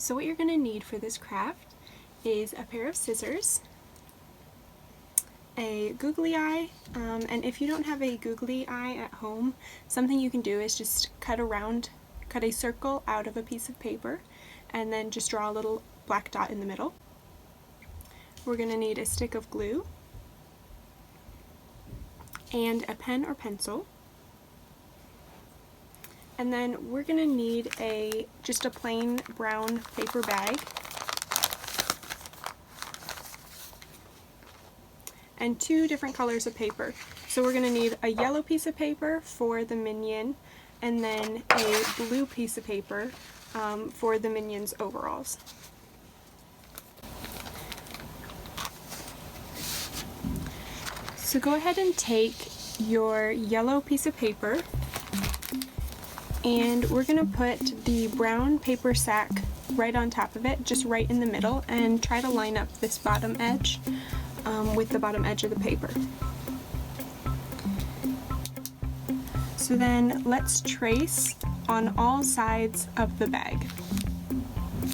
So what you're going to need for this craft is a pair of scissors, a googly eye, and if you don't have a googly eye at home, something you can do is just cut a circle out of a piece of paper and then just draw a little black dot in the middle. We're going to need a stick of glue and a pen or pencil. And then we're going to need just a plain brown paper bag and 2 different colors of paper. So we're going to need a yellow piece of paper for the Minion and then a blue piece of paper for the Minion's overalls. So go ahead and take your yellow piece of paper, and we're going to put the brown paper sack right on top of it, just right in the middle, and try to line up this bottom edge with the bottom edge of the paper. So then let's trace on all sides of the bag,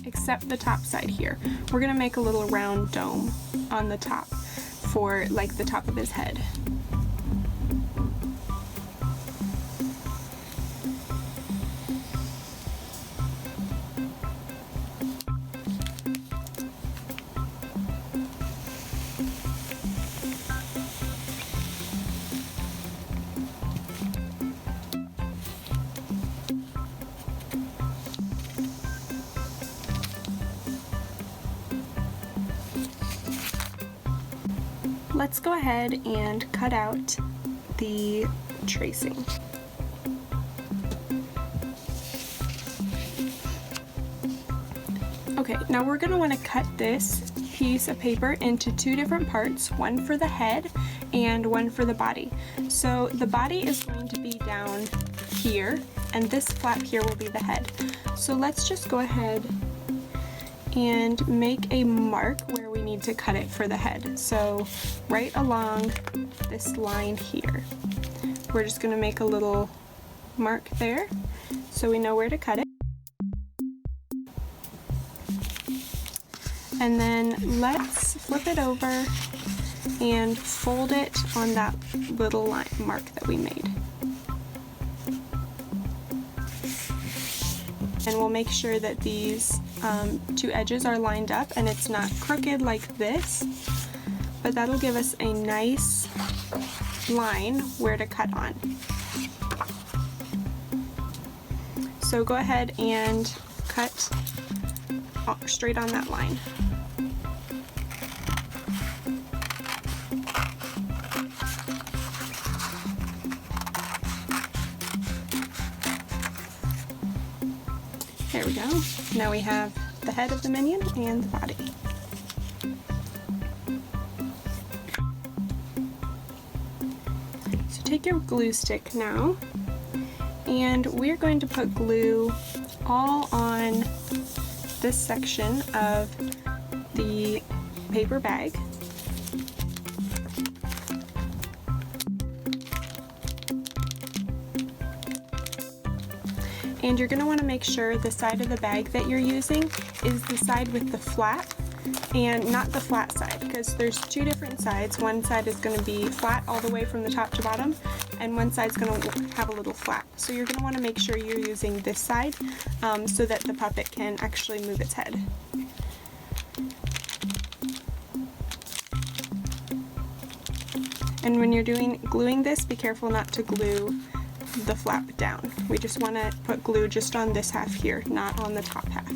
except the top side here. We're going to make a little round dome on the top for like the top of his head. Let's go ahead and cut out the tracing. Okay, now we're going to want to cut this piece of paper into 2 different parts, one for the head and one for the body. So the body is going to be down here, and this flap here will be the head. So let's just go ahead and make a mark where we need to cut it for the head. So right along this line here, we're just going to make a little mark there so we know where to cut it. And then let's flip it over and fold it on that little line mark that we made. And we'll make sure that these 2 edges are lined up and it's not crooked like this, but that'll give us a nice line where to cut on. So go ahead and cut straight on that line. There we go. Now we have the head of the Minion and the body. So take your glue stick now, and we're going to put glue all on this section of the paper bag. And you're going to want to make sure the side of the bag that you're using is the side with the flap and not the flat side, because there's 2 different sides. One side is going to be flat all the way from the top to bottom, and one side's going to have a little flap. So you're going to want to make sure you're using this side so that the puppet can actually move its head. And when you're gluing this, be careful not to glue the flap down. We just want to put glue just on this half here, not on the top half.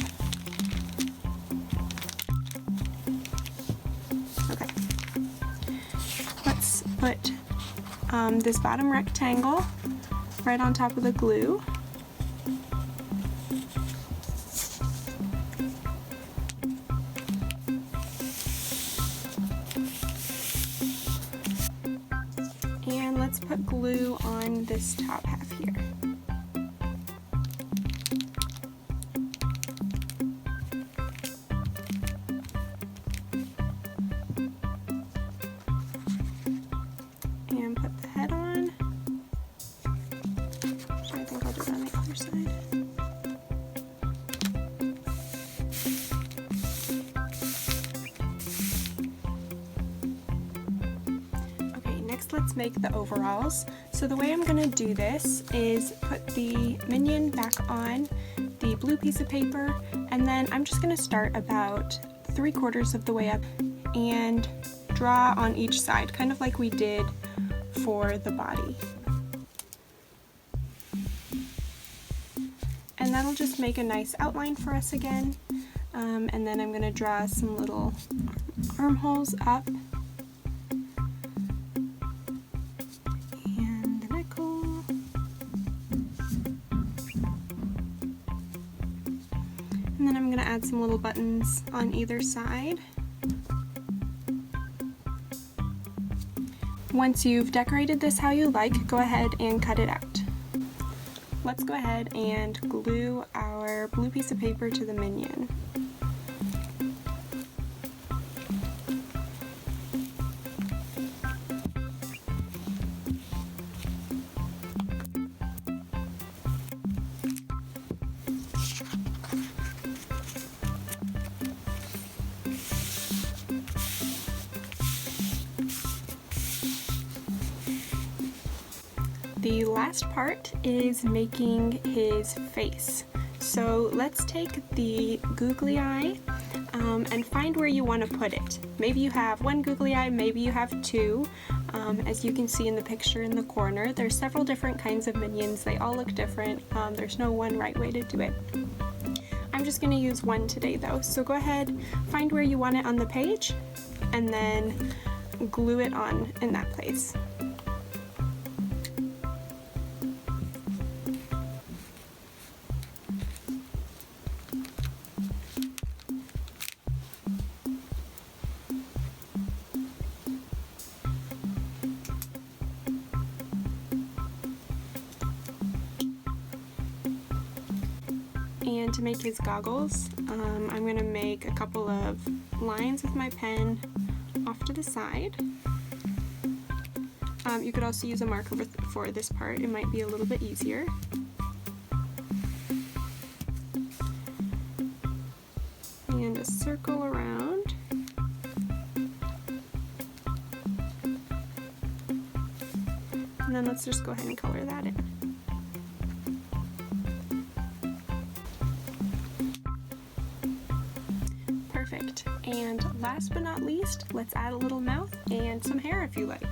Okay. Let's put this bottom rectangle right on top of the glue. And let's put glue on this top half here. And put the head on. Actually, I think I'll do it on the other side. next let's make the overalls. So the way I'm going to do this is put the Minion back on the blue piece of paper, and then I'm just going to start about 3/4 of the way up and draw on each side, kind of like we did for the body. And that'll just make a nice outline for us again. And then I'm going to draw some little armholes up. And the neck hole. And then I'm going to add some little buttons on either side. Once you've decorated this how you like, go ahead and cut it out. Let's go ahead and glue our blue piece of paper to the Minion. The last part is making his face. So let's take the googly eye and find where you want to put it. Maybe you have one googly eye, maybe you have two. As you can see in the picture in the corner, there's several different kinds of Minions. They all look different. There's no one right way to do it. I'm just going to use one today though. So go ahead, find where you want it on the page, and then glue it on in that place. And to make his goggles, I'm going to make a couple of lines with my pen off to the side. You could also use a marker for this part, it might be a little bit easier. And a circle around. And then let's just go ahead and color that in. Perfect. And last but not least, let's add a little mouth and some hair if you like.